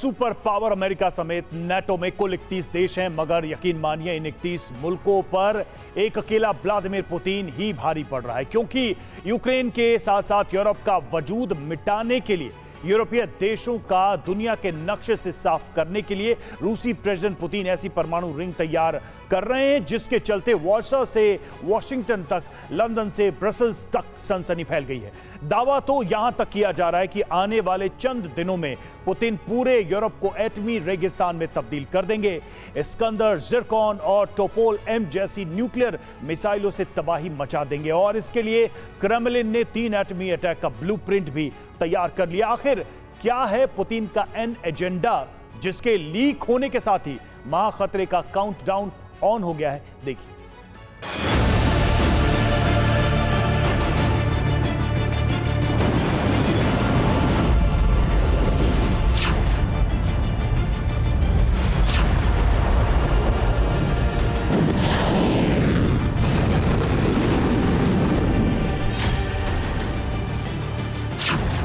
Super power America समेत NATO में कुल 31 देश हैं, मगर यकीन मानिए इन 31 मुल्कों पर एक अकेला व्लादिमीर पुतिन ही भारी पड़ रहा है, क्योंकि यूक्रेन के साथ साथ यूरोप का वजूद मिटाने के लिए, यूरोपीय देशों का दुनिया के नक्शे से साफ करने के लिए रूसी प्रेसिडेंट पुतिन ऐसी परमाणु रिंग तैयार कर रहे हैं जिसके चलते वॉर्सो से वॉशिंगटन तक, लंदन से ब्रसेल्स तक सनसनी फैल गई है। दावा तो यहां तक किया जा रहा है कि आने वाले चंद दिनों में पुतिन पूरे यूरोप को एटमी रेगिस्तान में तब्दील कर देंगे। इस्कंदर, जिरकॉन और टोपोल एम जैसी न्यूक्लियर मिसाइलों से तबाही मचा देंगे और इसके लिए क्रेमलिन ने 3 एटमी अटैक का ब्लूप्रिंट भी तैयार कर लिया। आखिर क्या है पुतिन का एन एजेंडा, जिसके लीक होने के साथ ही महाखतरे का काउंटडाउन ऑन हो गया है? देखिए।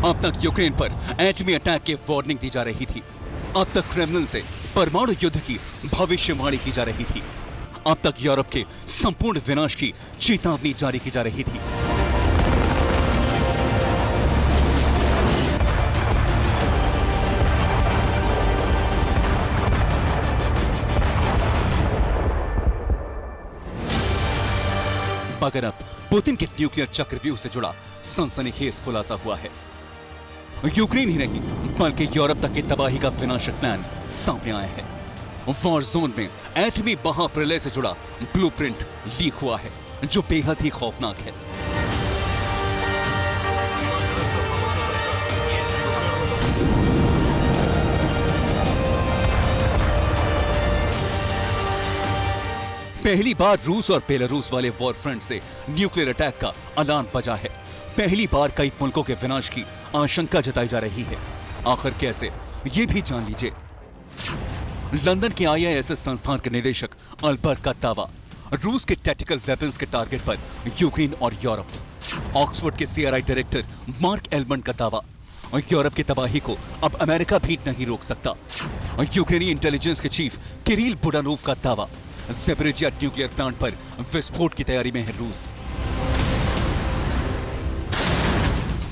अब तक यूक्रेन पर एटमी अटैक की वार्निंग दी जा रही थी। अब तक क्रेमलिन से परमाणु युद्ध की भविष्यवाणी की जा रही थी। अब तक यूरोप के संपूर्ण विनाश की चेतावनी जारी की जा रही थी। मगर अब पुतिन के न्यूक्लियर चक्रव्यूह से जुड़ा सनसनीखेज खुलासा हुआ है। यूक्रेन ही नहीं बल्कि यूरोप तक की तबाही का विनाशक प्लान सामने आया है। वॉर जोन में एटमी महाप्रलय से जुड़ा ब्लूप्रिंट लीक हुआ है, जो बेहद ही खौफनाक है। पहली बार रूस और बेलारूस वाले वॉर फ्रंट से न्यूक्लियर अटैक का अलार्म बजा है। पहली बार कई मुल्कों के विनाश की आशंका जताई जा रही है। आखिर कैसे, ये भी जान लीजिए। लंदन के IISS संस्थान के निदेशक अल्बर्ट का दावा, रूस के टैक्टिकल वेपन्स के टारगेट पर यूक्रेन और यूरोप। ऑक्सफोर्ड के CRI डायरेक्टर मार्क एल्मंड का दावा, यूरोप की तबाही को अब अमेरिका भी नहीं रोक सकता। यूक्रेनी इंटेलिजेंस के चीफ किरिल बुडानोव का दावा, ज़ैपोरिज़िया न्यूक्लियर प्लांट पर विस्फोट की तैयारी में है रूस।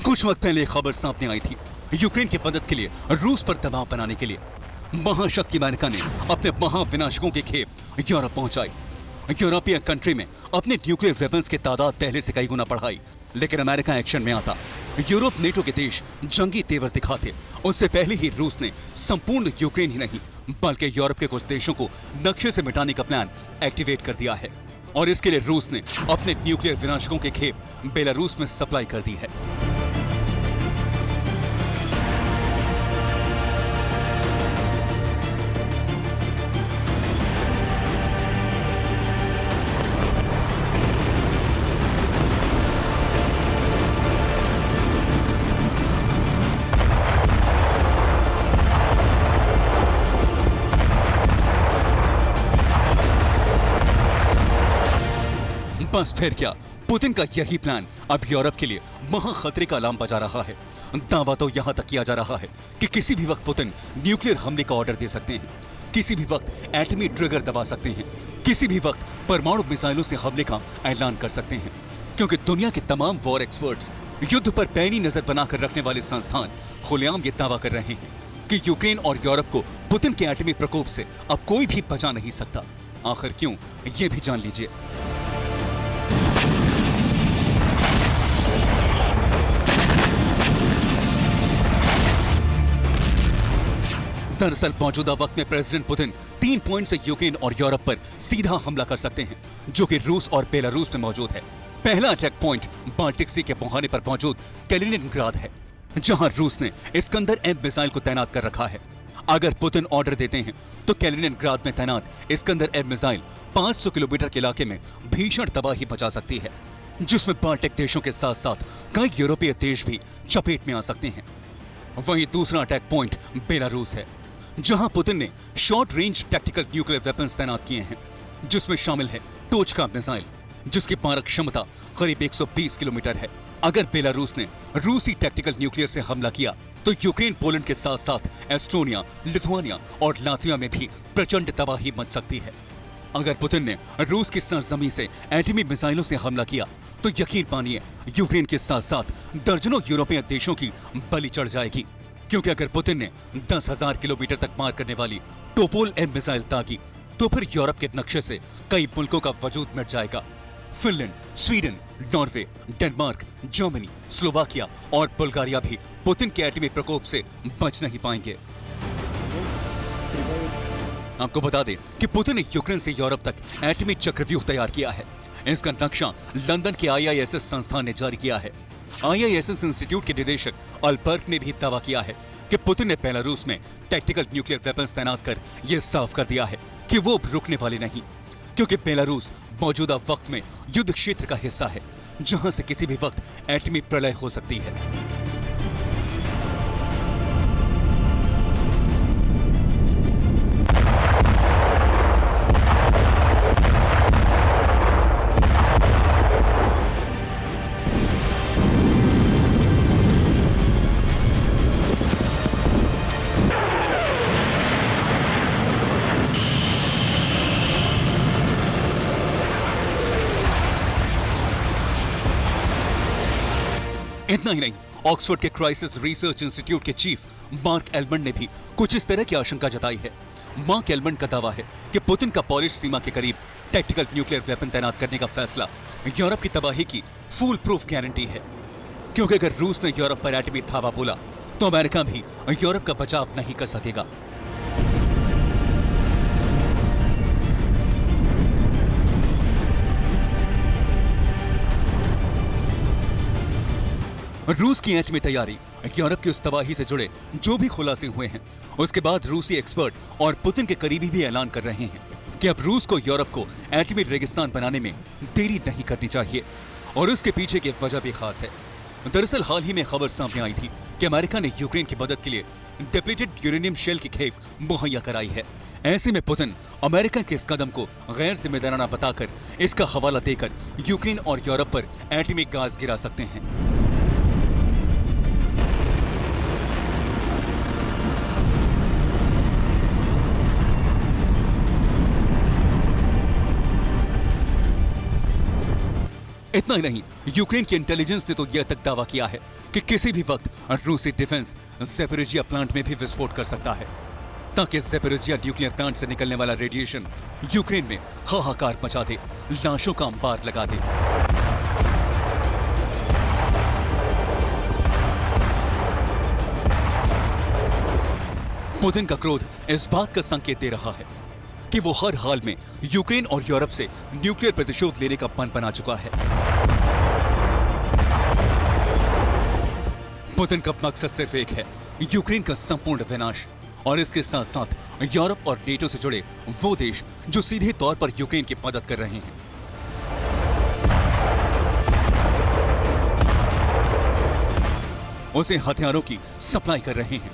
कुछ वक्त पहले खबर सामने आई थी, यूक्रेन की मदद के लिए, रूस पर दबाव बनाने के लिए महाशक्ति अमेरिका ने अपने महाविनाशकों की खेप यूरोप पहुंचाई। यूरोपीय कंट्री में अपने न्यूक्लियर वेपन्स की तादाद पहले से कई गुना बढ़ाई, लेकिन अमेरिका एक्शन में आता। यूरोप नेटो के देश जंगी तेवर दिखाते, उससे पहले ही रूस ने संपूर्ण यूक्रेन ही नहीं बल्कि यूरोप के कुछ देशों को नक्शे से मिटाने का प्लान एक्टिवेट कर दिया है। और इसके लिए रूस ने अपने न्यूक्लियर विनाशकों की खेप बेलारूस में सप्लाई कर दी है। बस फिर क्या, पुतिन का यही प्लान अब यूरोप के लिए महाखतरे का अलार्म बजा रहा है। दावा तो यहां तक किया जा रहा है कि किसी भी वक्त पुतिन न्यूक्लियर हमले का ऑर्डर दे सकते हैं, किसी भी वक्त एटमी ट्रिगर दबा सकते हैं, किसी भी वक्त परमाणु मिसाइलों से हमले का ऐलान कर सकते हैं। क्योंकि दुनिया के तमाम वॉर एक्सपर्ट्स, युद्ध पर पैनी नजर बनाकर रखने वाले संस्थान खुलेआम ये दावा कर रहे हैं कि यूक्रेन और यूरोप को पुतिन के एटमी प्रकोप से अब कोई भी बचा नहीं सकता। आखिर क्यों, ये भी जान लीजिए। दरअसल मौजूदा वक्त में प्रेसिडेंट पुतिन 3 पॉइंट से यूक्रेन और यूरोप पर सीधा हमला कर सकते हैं, जो कि रूस और बेलारूस में मौजूद है। पहला अटैक पॉइंट बाल्टिक सी के मुहाने पर मौजूद कैलिनिनग्राद है, जहां रूस ने इस्कंदर M मिसाइल को तैनात कर रखा है। अगर पुतिन ऑर्डर देते हैं तो कैलिनिनग्राद में तैनात इस्कंदर M मिसाइल 500 किलोमीटर के इलाके में भीषण तबाही मचा सकती है, जिसमें बाल्टिक देशों के साथ साथ कई यूरोपीय देश भी चपेट में आ सकते हैं। वहीं दूसरा अटैक पॉइंट बेलारूस है, जहां पुतिन ने short range tactical nuclear weapons तैनात किए हैं, जिसमें शामिल है टोचका मिसाइल, जिसकी मारक क्षमता करीब 120 किलोमीटर है। अगर बेलारूस ने रूसी टैक्टिकल न्यूक्लियर से हमला किया तो यूक्रेन पोलैंड के साथ साथ एस्टोनिया, लिथुआनिया और लातविया में भी प्रचंड तबाही मच सकती है। अगर पुतिन ने रूस की सरजमीं से एटमी मिसाइलों से हमला किया तो यकीन मानिए यूक्रेन के साथ साथ दर्जनों यूरोपीय देशों की बलि चढ़ जाएगी। क्योंकि अगर पुतिन ने 10,000 किलोमीटर तक मार करने वाली टोपोल एम मिसाइल दागी तो फिर यूरोप के नक्शे से कई मुल्कों का वजूद मिट जाएगा। Finland, Sweden, Norway, Denmark, Germany, Slovakia और बुल्गारिया भी पुतिन के एटमी प्रकोप से बच नहीं पाएंगे। आपको बता दें कि पुतिन ने यूक्रेन से यूरोप तक एटमी चक्रव्यूह तैयार किया है। इसका नक्शा लंदन के IISS संस्थान ने जारी किया है। IISS इंस्टीट्यूट के निदेशक अल्बर्ट ने भी दावा किया है कि पुतिन ने बेलारूस में टैक्टिकल न्यूक्लियर वेपन्स तैनात कर यह साफ कर दिया है कि वो रुकने वाले नहीं, क्योंकि बेलारूस मौजूदा वक्त में युद्ध क्षेत्र का हिस्सा है जहां से किसी भी वक्त एटमी प्रलय हो सकती है। इतना ही नहीं, ऑक्सफोर्ड के क्राइसिस रिसर्च इंस्टीट्यूट के चीफ मार्क एलमंड ने भी कुछ इस तरह की आशंका जताई है। मार्क एलमंड का दावा है कि पुतिन का पोलिश सीमा के करीब टैक्टिकल न्यूक्लियर वेपन तैनात करने का फैसला यूरोप की तबाही की फुल प्रूफ गारंटी है। क्योंकि अगर रूस ने यूरोप पर एटमी धावा बोला तो अमेरिका भी यूरोप का बचाव नहीं कर सकेगा। रूस की एटमी तैयारी, यूरोप की उस तबाही से जुड़े जो भी खुलासे हुए हैं, उसके बाद रूसी एक्सपर्ट और पुतिन के करीबी भी ऐलान कर रहे हैं कि अब रूस को यूरोप को एटमी रेगिस्तान बनाने में देरी नहीं करनी चाहिए। और उसके पीछे की वजह भी खास है। दरअसल हाल ही में खबर सामने आई थी कि अमेरिका ने यूक्रेन की मदद के लिए डिप्लीटेड यूरेनियम शेल की खेप मुहैया कराई है। ऐसे में पुतिन अमेरिका के इस कदम को गैर जिम्मेदाराना बताकर इसका हवाला देकर यूक्रेन और यूरोप पर एटमी गैस गिरा सकते हैं। इतना ही नहीं, यूक्रेन की इंटेलिजेंस ने तो यह तक दावा किया है कि किसी भी वक्त रूसी डिफेंस ज़ैपोरिजिया प्लांट में भी विस्फोट कर सकता है, ताकि ज़ैपोरिजिया न्यूक्लियर प्लांट से निकलने वाला रेडिएशन यूक्रेन में हाहाकार मचा दे, लाशों का अंबार लगा दे। पुतिन का क्रोध इस बात का संकेत दे रहा है कि वो हर हाल में यूक्रेन और यूरोप से न्यूक्लियर प्रतिशोध लेने का मन बना चुका है। पुतिन का मकसद सिर्फ एक है, यूक्रेन का संपूर्ण विनाश, और इसके साथ साथ यूरोप और नेटो से जुड़े वो देश जो सीधे तौर पर यूक्रेन की मदद कर रहे हैं। उसे हथियारों की सप्लाई कर रहे हैं।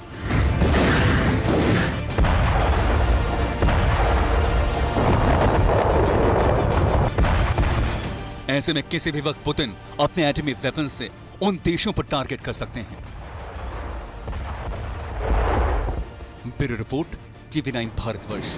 ऐसे में किसी भी वक्त पुतिन अपने एटमी वेपन से उन देशों पर टारगेट कर सकते हैं। Bureau report, TV9 Bharatvarsh.